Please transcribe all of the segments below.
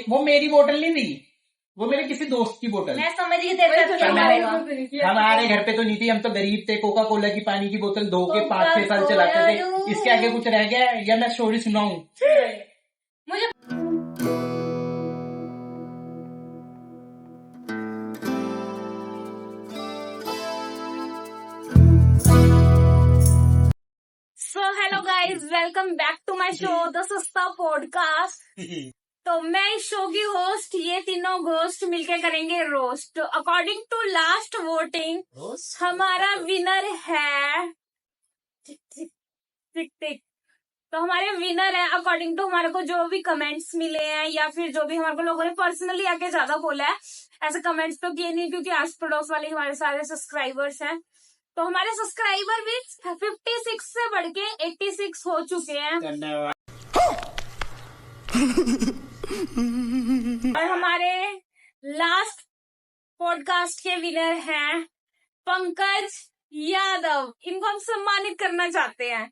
वो मेरी बोतल नहीं थी, वो मेरे किसी दोस्त की बोतल। मैं समझ गई तेरे साथ क्या होगा। हमारे घर पे तो नहीं थी, हम तो गरीब थे, कोका कोला की पानी की बोतल धो के 5-6 साल चलाते थे। इसके आगे कुछ रह गया है या मैं स्टोरी सुनाऊं? मुझे so hello guys, welcome back to my show the Sasta podcast. तो मैं इस शो की होस्ट, ये तीनों घोस्ट मिलके करेंगे roast. According to last voting हमारा विनर है टिक टिक टिक टिक। तो हमारे विनर है अकॉर्डिंग टू हमारे को जो भी कमेंट्स मिले हैं या फिर जो भी हमारे को लोगों ने पर्सनली आके ज्यादा बोला है। ऐसे कमेंट्स तो किए नहीं क्योंकि आस पड़ोस वाले हमारे सारे सब्सक्राइबर्स हैं। तो हमारे सब्सक्राइबर भी 56 से बढ़ के 86 हो चुके हैं। धन्यवाद। और हमारे लास्ट पॉडकास्ट के विनर हैं पंकज यादव। इनको हम सम्मानित करना चाहते हैं।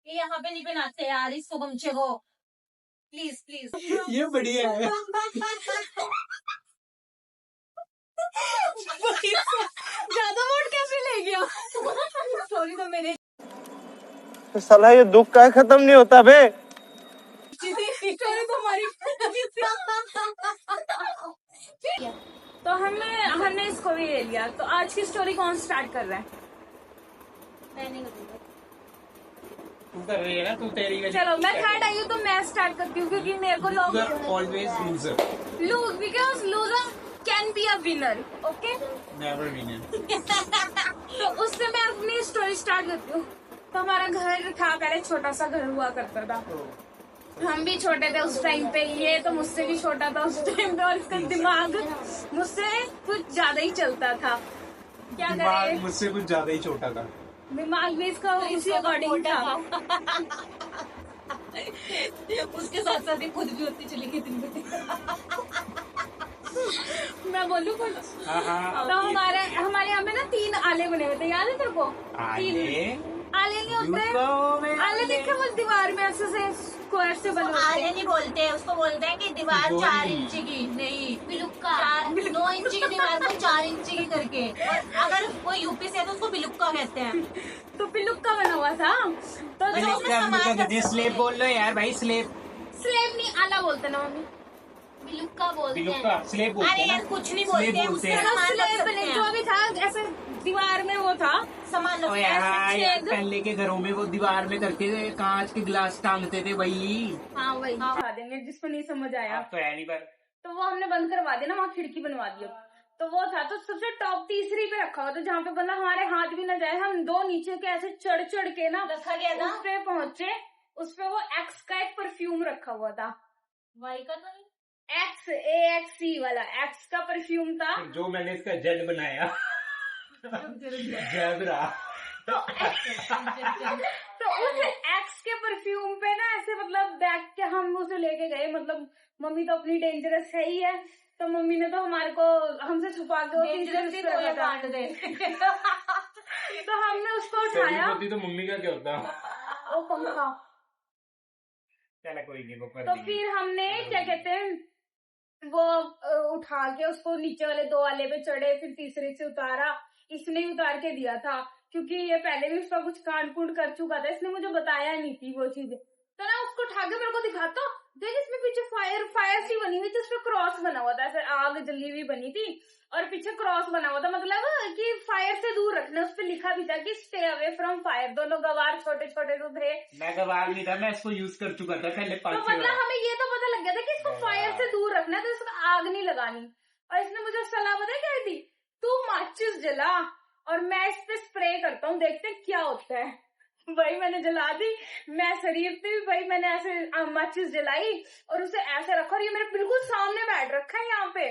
ये यहाँ पे नहीं पहनाते यार इसको, गमछे को प्लीज प्लीज। ये बढ़िया है। ज्यादा वोट कैसे ले गया? सॉरी तो मेरे साला ये दुख का खत्म नहीं होता बे। स्टोरी तो हमारी तो हमने इसको भी ले लिया। तो आज की स्टोरी कौन स्टार्ट कर रहा है? मैं नहीं करूँगा। तू कर रही है ना, तू तेरी वजह। चलो मैं थर्ड आई हूँ तो मैं स्टार्ट करती हूँ क्योंकि मेरे को लोग always loser. Lose because loser can be a winner. Okay, never winner. तो उससे मैं अपनी स्टोरी स्टार्ट करती हूँ। तो हमारा घर था, पहले छोटा सा घर हुआ करता था। हम भी छोटे थे उस टाइम पे, ये तो मुझसे भी छोटा था उस टाइम पे, और इसका दिमाग मुझसे कुछ ज्यादा ही चलता था। क्या करें, मुझसे कुछ ज्यादा ही छोटा था। दिमाग भी इसका उसी अकॉर्डिंग था। उसके साथ साथ ही खुद भी होती चली गई दिन ब मैं बोलूँ कुछ। तो हमारे यहाँ पे ना 3 आले बने हुए थे, याद है तेरे को? 3 आले नहीं होते, आले देखे वो दीवार में ऐसे से स्क्वायर से बने होते हैं। आले नहीं बोलते, उसको बोलते हैं कि दीवार 4 इंच की नहीं, 9 इंच की दीवार को 4 इंच की करके। और अगर कोई यूपी से है तो उसको बिलुक्का कहते हैं। तो पिलुक्का बना हुआ था। तो स्लेब बोल लो यार भाई, स्लेब। स्लेब नहीं, आला बोलते ना मम्मी। बिलुक्का बोलते बिलुक्का हैं। स्लेब बोलते अरे हैं यार ना। कुछ नहीं बोलते हैं, उसका हैं। सामान रख स्लेब सकते बने हैं। जो भी था ऐसे दीवार में वो था सामान रख ओ सकते यार, हैं। यार छेद। पहले के घरों में वो दीवार में करके कांच के गिलास टांगते थे वही। हाँ वही दिखा देंगे जिसको नहीं समझ आया। अब तो है नहीं पर। तो वो हमने बंद करवा दिया ना, वहाँ खिड़की बनवा दी। तो वो था, तो सबसे टॉप तीसरी पे रखा हुआ था जहाँ पे मतलब हमारे हाथ भी न जाए। हम 2 नीचे के ऐसे चढ़ चढ़ के ना रखा गया था। उस पे पहुंचे। उस पे वो एक्स का एक परफ्यूम रखा हुआ था। वाई का तो नहीं। एक्स AXC वाला एक्स का परफ्यूम था। जो मैंने इसका जेड बनाया जबरा। तो उस एक्स के परफ्यूम पे ना ऐसे मतलब देख के हम उसे लेके गए। मतलब मम्मी तो अपनी डेंजरस है ही है, तो मम्मी ने तो हमारे को हमसे छुपा के काट दे। तो हमने उसको उठाया। होती तो मम्मी का क्या होता? वो पंखा। चला कोई नहीं, वो कर तो देंगे। फिर हमने क्या कहते हैं वो उठा के उसको नीचे वाले 2 आले पे चढ़े, फिर तीसरे से उतारा। इसने ही उतार के दिया था क्योंकि ये पहले भी उसका कुछ कांड कूट कर चुका था, इसने मुझे बताया नहीं थी वो चीज। तो ना उसको उठा के मेरे को दिखाता, देख इसमें पीछे फायर सी बनी हुई थी, उस पर क्रॉस बना हुआ था, ऐसे आग जली हुई बनी थी और पीछे क्रॉस बना हुआ था। मतलब कि फायर से दूर रखना। उस पर लिखा भी था कि स्टे अवे फ्रॉम फायर। दोनों गवार छोटे छोटे तो थे। मैं गवार नहीं था, मैं इसको यूज कर चुका था पहले तो 5 मतलब हमें ये तो पता लग गया था कि इसको फायर से दूर रखना है, तो इसको आग नहीं लगानी। और इसने मुझे सलाह पता क्या दी, तू माचिस जला और मैं इस पे स्प्रे करता हूँ, देखते क्या होता है। भाई मैंने जला दी, मैं शरीर पे भी भाई मैंने ऐसे माचिस जलाई और उसे ऐसे रखा, और ये मेरे बिल्कुल सामने बैठ रखा है यहाँ पे,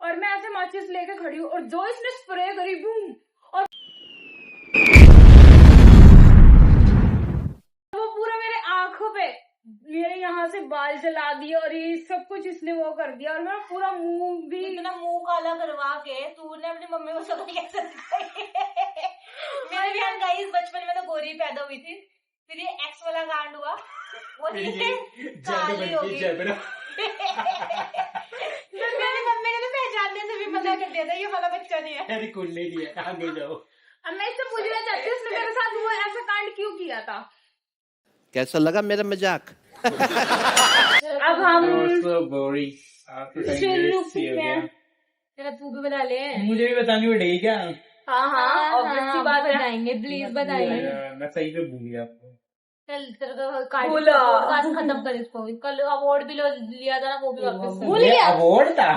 और मैं ऐसे माचिस लेके खड़ी हूँ। और जो इसने स्प्रे करी बूम, और वो पूरा मेरे आंखों पे, मेरे यहाँ से बाल जला दी और ये सब कुछ इसने वो कर दिया और मेरा पूरा मुंह भी इतना मुंह काला करवा के तूने अपनी मम्मी को शक्ल कैसे दिखाई? मेरे भी यहाँ गाइस बचपन में तो गोरी पैदा हुई थी, फिर ये एक्स वाला कांड हुआ, वो काली हो गई। मेरी मम्मी ने तो पहचानने से भी मना कर दिया था ये वाला बच्चा नहीं है। अरे कुल नहीं दिया, आगे जाओ। अब मैं इससे पूछना चाहती हूँ उसने मेरे साथ वो ऐसा कांड क्यों किया था? कैसा लगा मेरा मजाक? अब हम बोरी शिल्लू पे हैं। तेरा तू भी बता ले। मुझे भी बतानी पड़ेगी क्या? हाँ ऑब्वियस सी बात है। बताएंगे, प्लीज बताइए। मैं सही में भूल गया आपको। चल तेरे को बोला। खत्म कर इसको। कल अवार्ड भी लिया था ना, वो भी वापस कर। भूल गया? अवार्ड था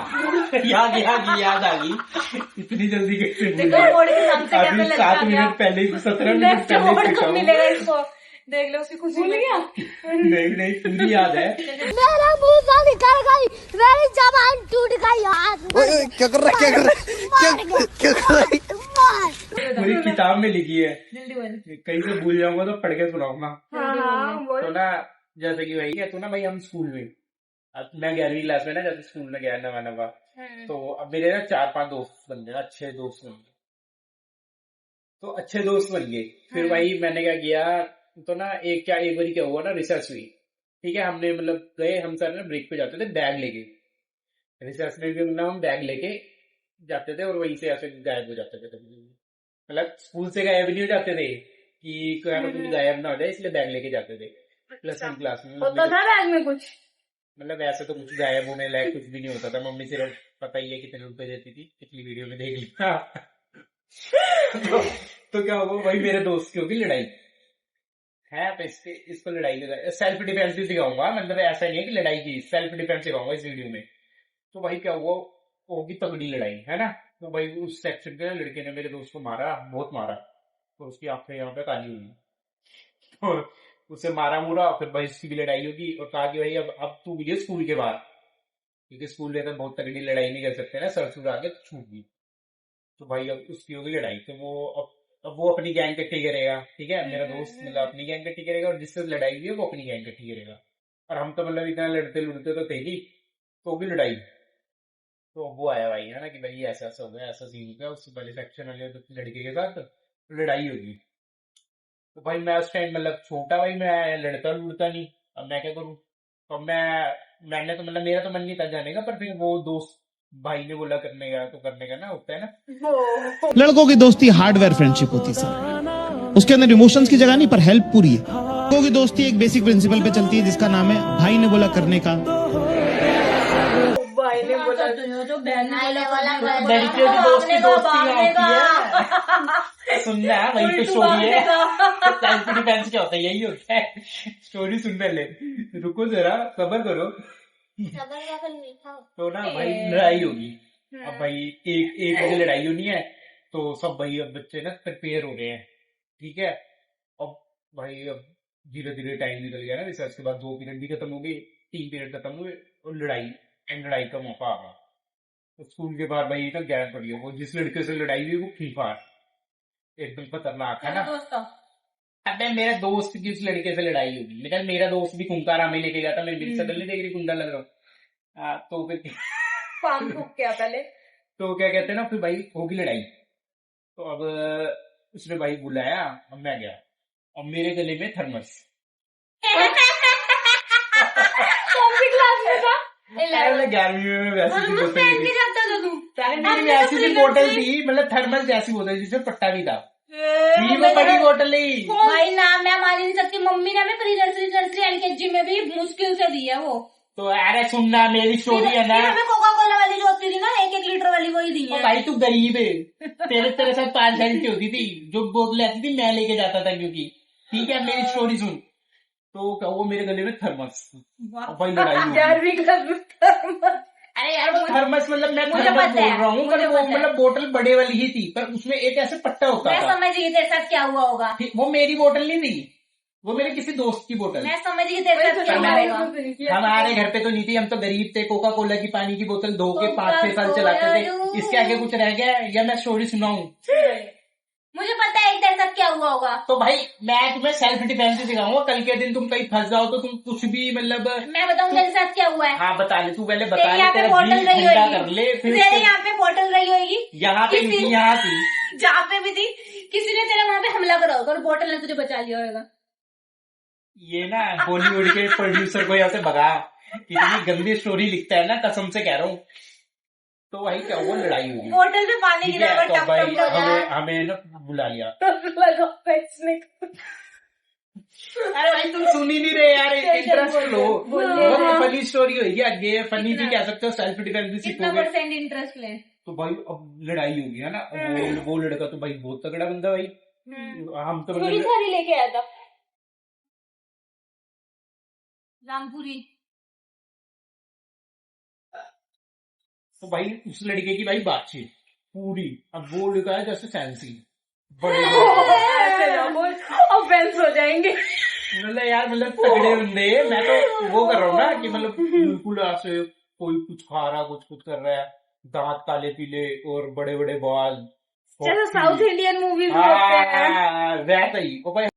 याद आ गई। इतनी जल्दी कैसे भूल देखो गया? अवार्ड के नाम से कैसे अभी लग 7 मिनट पहले 17 मिनट नेक्स्ट पहले अवार्ड सीखा कब हूँ। मिलेगा इसको? देख लो उसकी खुशी भूल गया? नहीं पूरी याद है। मेरा मुंह से निकल गई, मेरी जबान टूट गई यार। क्या कर रहा है? क्या कर रहा है? पूरी किताब में लिखी है, जल्दी बोल। कहीं से भूल जाऊंगा तो पढ़ के सुनाऊंगा। हाँ बोल। तो ना जैसे कि भाई तो ना भाई हम स्कूल में, अब मैं 11वीं क्लास में ना जैसे स्कूल में गया नवा, तो अब मेरे ना 4-5 दोस्त बन गए, अच्छे दोस्त बन गए। तो अच्छे दोस्त बन गए, फिर भाई मैंने क्या किया, तो ना एक बार क्या हुआ ना, रिसर्च हुई। ठीक है, हमने मतलब गए, हम सर ना ब्रेक पे जाते थे बैग लेके, रिसर्च में भी मतलब हम बैग लेके जाते थे और वहीं से ऐसे गायब हो जाते थे। मतलब स्कूल से गायब नहीं हो जाते थे कि कुछ गायब ना हो जाए, इसलिए बैग लेके जाते थे। प्लस 1 क्लास में होता था बैग में कुछ? मतलब ऐसे तो कुछ गायब होने लायक कुछ भी नहीं होता था। मम्मी सिर्फ पता ही है कितने रुपए देती थी, पिछली वीडियो में देख लिया। तो क्या हुआ भाई, मेरे दोस्त की होगी लड़ाई है, तो इसको लड़ाई का सेल्फ डिफेंस भी सिखाऊंगा। मतलब ऐसा नहीं है कि लड़ाई की, सेल्फ डिफेंस सिखाऊंगा इस वीडियो में। तो भाई क्या हुआ, होगी तगड़ी लड़ाई है ना। तो भाई उस सेक्शन के लड़के ने मेरे दोस्त को मारा, बहुत मारा, तो उसकी आंखें यहाँ पे काली हुई। तो उसे मारा मुरा, फिर भाई उसकी भी लड़ाई होगी और कहा कि भाई अब तू मिलिए स्कूल के बाहर, क्योंकि स्कूल में तो बहुत तगड़ी लड़ाई नहीं कर सकते ना, सर सुर आगे तो छूट गई। तो भाई अब उसकी होगी लड़ाई, तो वो अब वो अपनी गैंग इकट्ठी करेगा। ठीक है, मेरा दोस्त मतलब अपनी गैंग इकट्ठी करेगा और जिससे लड़ाई हुई है वो अपनी गैंग इकट्ठी करेगा। और हम तो मतलब इतना लड़ते तो थे ही, तो भी लड़ाई। तो वो आया भाई है ना कि भाई ऐसा ऐसा हो गया, ऐसा सीन हो गया, उससे पहले सेक्शन वाले लड़के के साथ लड़ाई होगी। तो भाई मैं उस टाइम मतलब छोटा, भाई मैं लड़ता नहीं, अब मैं क्या करूं। तो मैंने तो मतलब मेरा तो मन नहीं था जाने का, पर फिर वो दोस्त भाई ने बोला करने का, तो करने का ना होता है ना। लड़कों की दोस्ती हार्डवेयर फ्रेंडशिप होती है सर, उसके अंदर इमोशंस की जगह नहीं पर हेल्प पूरी है। लड़कों की दोस्ती एक बेसिक प्रिंसिपल पे चलती है जिसका नाम है भाई ने बोला करने का। भाई ने बोला जो बहन वाला लड़कियों की दोस्ती होती है। सुनना है, वही तो स्टोरी है। सेल्फ डिफेंस क्या होता है, यही होता है। स्टोरी सुन पहले, रुको जरा सब्र करो। तो ना भाई लड़ाई होगी। अब भाई एक बजे लड़ाई होनी है, तो सब भाई अब बच्चे ना प्रिपेयर हो रहे हैं। ठीक है, अब भाई अब धीरे धीरे टाइम निकल गया ना, रिसर्च के बाद 2 पीरियड भी खत्म हो गए, 3 पीरियड खत्म हुए और लड़ाई का मौका आ गया। तो स्कूल के बाहर भाई ना गैर पड़ी है, वो जिस लड़के से लड़ाई हुई वो फ्री फायर एकदम खतरनाक है ना। अब मेरे दोस्त की उस लड़के से लड़ाई होगी, लेकिन मेरा दोस्त भी खूंखार हमें लेके गया था, मैं मेरी शक्ल नहीं देख रही, कुंडा लग रहा हूँ। तो फिर पाम फूक क्या पहले? तो क्या कहते हैं ना, फिर भाई होगी लड़ाई। तो अब उसने भाई बुलाया, अब मैं गया और मेरे गले में थर्मस। कौन सी क्लास में था? 11वीं में वैसी सी बोतल थी, वैसी सी बोतल थी, मतलब थर्मस जैसी बोतल जिसमें पट्टा भी था। वो बड़ी बोतल नहीं भाई, नाम मैं मान नहीं सकती। मम्मी ने हमें प्री नर्सरी एलकेजी में भी मुश्किल से दी है वो। तो अरे सुनना मेरी स्टोरी है ना, हमें कोका कोला वाली जो होती थी ना 1-1 लीटर वाली, वही दी है। भाई तू गरीब है, तेरे साथ 5 घंटे होती थी, जो बोतलें आती थी मैं लेके जाता था, क्योंकि ठीक है मेरी स्टोरी सुन। तो क्या वो मेरे गले में थर्मस, भाई लड़ाई हुई। 11वीं क्लास में थर्मस? अरे यार वो थर्मस मतलब मैं मुझे थर्मस पता बोल है, रहा हूँ, पर वो मतलब बोतल बड़े वाली ही थी, पर उसमें एक ऐसे पट्टा होता मैं था। समझ गई तेरे साथ क्या हुआ होगा। वो मेरी बोतल नहीं थी, वो मेरे किसी दोस्त की बोतल। मैं समझ गई तेरे साथ क्या हुआ होगा। हमारे घर पे तो नहीं थी, हम तो गरीब थे, कोका कोला की पानी की बोतल धो के 5-6 साल चलाते थे। इसके आगे कुछ रह गया या मैं स्टोरी सुनाऊं? मुझे पता है एक तेरे साथ क्या हुआ होगा। तो भाई मैं तुम्हें सेल्फ डिफेंस सिखाऊंगा, कल के दिन तुम कहीं फंस जाओ तो तुम कुछ भी मतलब। मैं बताऊँ तेरे साथ क्या हुआ है? हाँ बता ले, तू पहले बता तेरे ले, यहाँ पे तेरा बोतल दिल रही ठंडा होगी, कर ले फिर तेरे उसके- यहाँ पे बोतल रही होगी, यहाँ पे किसी- नहीं, यहाँ थी। जहाँ पे भी थी, किसी ने तेरे वहां पे हमला करा होगा और बोतल ने तुझे बचा लिया होगा। ये ना बॉलीवुड के प्रोड्यूसर को यहाँ से भगा, इतनी गंदी स्टोरी लिखता है ना, कसम से कह रहा हूँ। तो भाई क्या हुआ, लड़ाई होगी। बोतल पे पानी ठीक गिरा है, होगा, तो टप भाई टप टप। हमें ना बुला लिया। लगा पैसने अरे भाई तुम सुन ही नहीं रहे यार, इंटरेस्ट लो। बोलिए। बहुत फनी स्टोरी होगी आगे, फनी भी कह सकते हो, सेल्फ डिफेंस भी कितना सीखोगे। परसेंट इंटरेस्ट ले? तो भाई अब लड़ाई होगी है ना, वो लड़का तो भाई बहुत तगड़ा बंदा भाई। हम तो छुरी मतलब सारी लेके आया था रामपुरी। तो भाई उस लड़के की भाई बातचीत पूरी, अब वो लड़का है जैसे फैंसी बड़े ऑफेंस हो जाएंगे। मतलब यार, मतलब तगड़े बंदे। मैं तो वो कर रहा हूँ ना कि मतलब बिल्कुल ऐसे कोई कुछ खा रहा, कुछ कर रहा है, दांत काले पीले और बड़े बड़े बाल, जैसे साउथ इंडियन मूवीज में होते हैं। हाँ वैसा ही। ओ भाई हम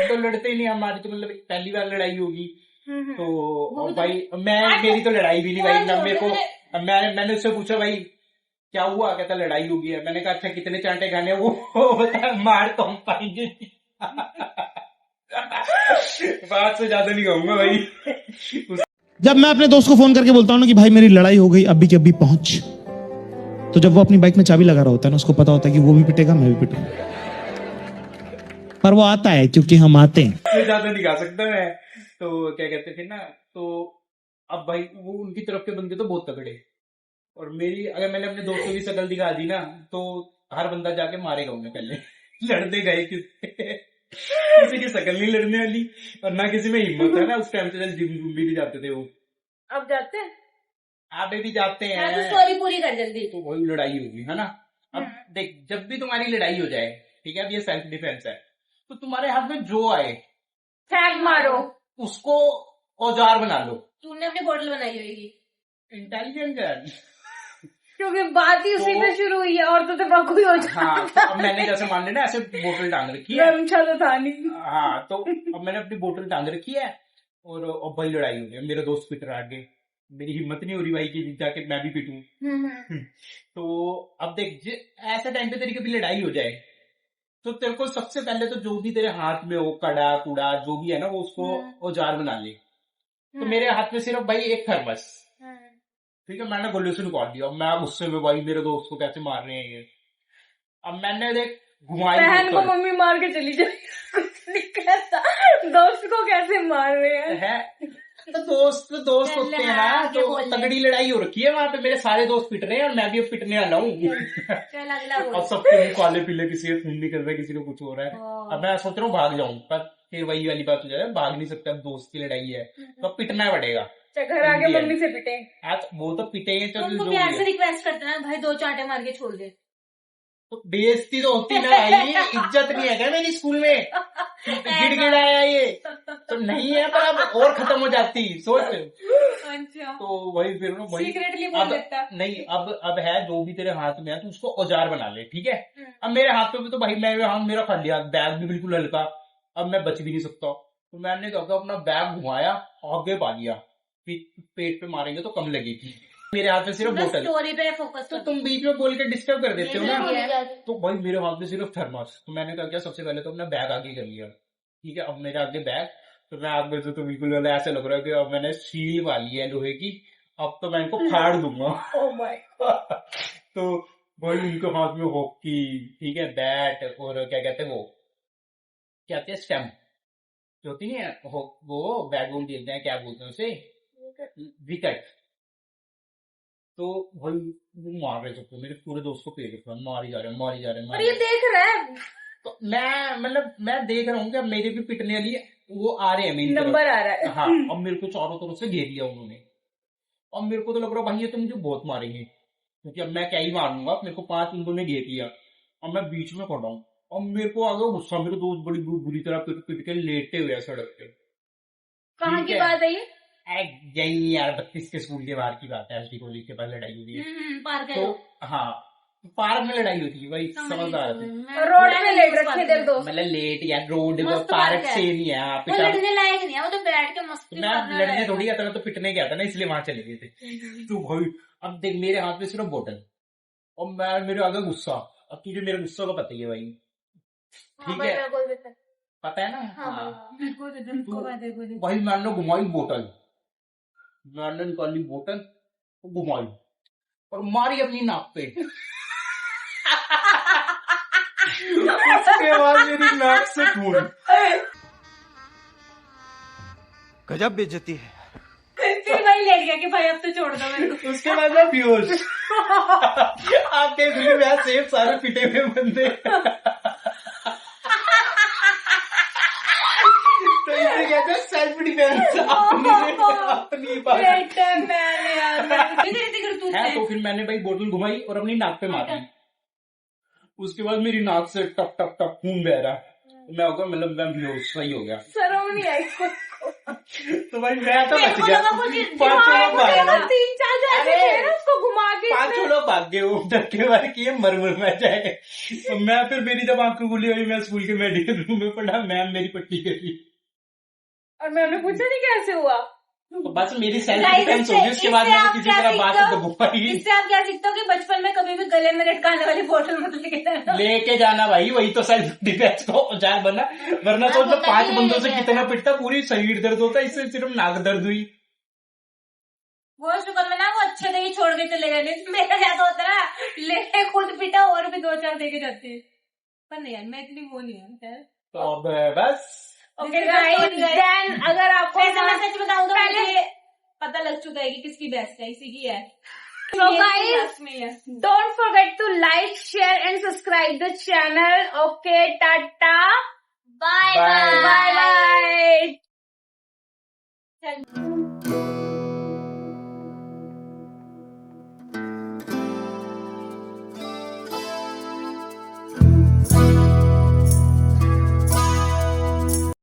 तो लड़ते ही नहीं, हमारी तो मतलब पहली बार लड़ाई होगी। तो और भाई मेरी तो लड़ाई भी नहीं भाई ना, मेरे को मैंने उससे पूछा भाई क्या हुआ, कहता लड़ाई हो गई है। मैंने कहा अच्छा कितने चांटे खाने हैं? वो बता मार तो हम पाएंगे। बात से ज्यादा नहीं कहूंगा भाई। जब मैं अपने दोस्त को फोन करके बोलता हूँ ना कि भाई मेरी लड़ाई हो गई, अभी के अभी पहुंच, तो जब वो अपनी बाइक में चाबी लगा रहा होता है ना, उसको पता होता है कि वो भी पिटेगा, मैं भी पिटूंगा, पर वो आता है क्योंकि हम आते हैं। इससे ज्यादा नहीं गा सकता मैं। तो क्या कहते थे ना, तो अब भाई वो उनकी तरफ के बंदे तो बहुत तगड़े, और मेरी अगर मैंने अपने दोस्तों की शक्ल दिखा दी ना तो हर बंदा जाके मारेगा उन्हें पहले। लड़ने गए किसी की शक्ल नहीं लड़ने वाली, और ना किसी में हिम्मत है ना। उस टाइम से जिम भी नहीं जाते थे वो, अब जाते हैं। आगे भी जाते हाँ, तो हैं। स्टोरी पूरी कर जल्दी। तो वही लड़ाई होगी है ना। अब देख, जब भी तुम्हारी लड़ाई हो जाए, ठीक है, अब ये सेल्फ डिफेंस है, तो तुम्हारे हाथ में जो आए फैग मारो। उसको औजार बना लो। तूने अपनी बोतल बनाई होगी। इंटेलिजेंट है। क्योंकि बात ही उसी तो- पे शुरू हुई है और तो बात कोई हो जाए। हाँ, तो अब मैंने जैसे मान लेना ऐसे बोतल टांग रखी है। गमछा तो था नहीं। हाँ, तो अब मैंने अपनी बोतल टांग रखी है, और अब भाई लड़ाई हो गई, मेरा दोस्त पिट रहा है आगे, मेरी हिम्मत नहीं हो रही भाई कि जाके मैं भी पिटूं। तो अब देख, ऐसे टाइम पे तेरी कभी लड़ाई हो जाए तो तेरे को सबसे पहले तो जो भी तेरे हाथ में हो, कड़ा कूड़ा जो भी है ना, वो उसको औजार बना ले। तो मेरे हाथ में सिर्फ भाई एक थर्मस, ठीक है, मैंने गोले से निकाल दिया। मैं गुस्से में भाई मेरे दोस्त को कैसे मार रहे हैं ये। अब मैंने देख घुमाई बहन को बोतल, मम्मी मार के चली जाए, कुछ नहीं कहता, दोस्त को कैसे मार रहे हैं। है तो दोस्त होते हैं ना। आगे तो बोल ले। तगड़ी लड़ाई हो रखी है वहां पे, मेरे सारे दोस्त पिट रहे हैं और मैं भी अब पिटने वाला हूँ। चल अगला बोल। अब सबके मुंह काले पीले, किसी का खून निकल रहा है, किसी को कुछ हो रहा है। अब मैं सोच रहा हूँ भाग जाऊं, पर फिर वही वाली बात हो जाए, भाग नहीं सकता, अब दोस्त की लड़ाई है तो अब पिटना पड़ेगा। घर आके मम्मी से पिटे। आज वो तो पिटेंगे, चल तुमको जो प्यार भी से है। रिक्वेस्ट करते ना भाई, 2 चांटे मार के छोड़ दे। तो बेइज्जती तो होती ना भाई, इज्जत नहीं है क्या मेरी स्कूल में? गिड़गिड़ाया ये तो नहीं है, पर अब और खत्म हो जाती सोच। अच्छा, तो वही फिर ना वही सीक्रेटली बोल अब देता। नहीं, अब है जो भी तेरे हाथ में है तो उसको औजार बना ले, ठीक है। अब मेरे हाथ में भी तो भाई मेरा खाली हाथ, बैग भी बिल्कुल हल्का, अब मैं बच भी नहीं सकता। तो मैंने क्या किया, अपना बैग घुमाया, आगे पा लिया, पेट पे मारेंगे तो कम लगेगी। मेरे हाथ में सिर्फ बोतल, स्टोरी पे फोकस तो कर। तुम बीच में बोल के डिस्टर्ब कर देते हो ये भी ना। है। तो भाई मेरे हाथ में सिर्फ थर्मस। तो मैंने क्या किया, सबसे पहले तो अपना बैग आगे कर लिया, ठीक है। अब मेरे आगे बैग, तो मैं आगे से तो बिल्कुल ऐसे लग रहा है कि अब मैंने सील वाली है लोहे की, अब तो मैं इनको फाड़ दूंगा। ओह माय तो भाई उनके हाथ में हॉकी, ठीक है, बैट, और क्या कहते हैं वो, क्या कहते हैं, स्टैम्प जो होती है वो बैट बॉल खेलते हैं, क्या बोलते हैं उसे, विकेट। तो भाई वो मार रहे सबको, मेरे पूरे दोस्त को पेड़ पर मारी जा रहे हैं, मारी जा रहे हैं, और मारी ये जा रहे देख रहा है, हैं। तो मैं देख रहा हूँ कि अब मेरे भी पिटने वाली वो आ रहे हैं मेरी तरफ। नंबर आ रहा है। हाँ, अब मेरे को चारों तरफ से घेर लिया उन्होंने। अब मेरे को तो लग रहा भाई ये तो मुझे बहुत मारेंगे, क्योंकि अब मैं क्या ही मारूंगा, मेरे को 5 उन्होंने घेर लिया। अब मैं बीच में खड़ा हूँ, अब मेरे को आ गया गुस्सा, मेरे दोस्त बड़ी बुरी तरह पिट के लेटे हुए हैं सड़क पे। कहाँ ठीक की है। बात है ये? यही यार 32 के स्कूल के बाहर की बात है, एसडी कॉलेज के पास लड़ाई हुई है। पार कर तो लो। हाँ, पार्क में लड़ाई होती है भाई, समझदार है। रोड पे लेट रखे थे दोस्त। मतलब लेट या रोड मस्त पार्क पार्क है। से नहीं है, हाँ, वो पिटा लड़ने लायक नहीं है, वो तो बैठ के मस्ती मैं करने लड़ने लायक थोड़ी है। आता, मैं तो पिटने गया था ना, इसलिए वहां चले गए थे। तो भाई अब देख मेरे हाथ में सिर्फ बोतल और मैं मेरे आगे गुस्सा। अब तुझे मेरे गुस्सा का पता ही है भाई, हाँ ठीक भाई, है, मेरे को भी पता है। पता है ना। हाँ हाँ। भाई, मेरे को भी पता है, मेरे को भी पता है। भाई मैंने घुमाई बोतल, मैंने निकाली बोतल घुमाई और मारी अपनी नाक पे। उसके बाद मेरी नाक से खून। गजब बेइज्जती है। फिर वही लेट गया कि भाई अब तो छोड़ दो मेरे को। उसके बाद मैं बेहोश। आपके खुली मैं सेफ सारे पिटे हुए बंदे। तो इसे कहते हैं सेल्फ डिफेंस, अपनी बात बेटे मैंने यार तू है। तो फिर मैंने भाई बोतल घुमाई और अपनी नाक पे मारी। उसके बाद मेरी नाक से टप टप टप खून बह रहा। मैं होगा मतलब मैं बेहोश सही हो गया। शर्म नहीं आई इसको। तो भाई मैं तो बच गया। लगा कुछ पांचों लोग भाग गए। 3-4 जो ऐसे अरे! थे ना उसको घुमा के पांचों लोग भाग गए, वो धक्के मार किए मर में जाए। तो मैं फिर मेरी जब आंखें खुली हुई, मैं स्कूल के मेडिकल रूम में पढ़ा, मैम मेरी पट्टी करी। और मैंने पूछा नहीं कैसे हुआ। तो बस मेरी सेल्फ Guys, डिफेंस होगी। उसके बाद इससे मैंने आप किसी क्या तरह बात सीखते हो? दबाई। इससे आप क्या सीखते हो कि बचपन में कभी भी गले में लटकाने वाली बोतल मत लेके जाना। लेके जाना भाई, वही तो सेल्फ डिफेंस को औजार बना। वरना तो हाँ, 5 बताइए बंदों से लेके कितना आना। पिटता, पूरी शरीर दर्द होता, इससे सिर्फ नाक दर्द हुई। वो शुक्र में ना वो अच्छे से ही छोड़ के चले गए, नहीं तो मेरा ऐसा होता ना, लेके खुद पिटा और भी 2-4 देके जाते हैं। पर नहीं यार, मैं इतनी वो नहीं हूँ। तो अब बस ओके गाइस, देन अगर आपको वैसे मैं सच बताऊँ तो पहले- मुझे पता लग चुका है कि किसकी बेस्ट है, इसी की है। So ये guys, last में ही है। don't forget to like, share and subscribe the channel. Okay, tata. Bye Bye. Bye bye. चल।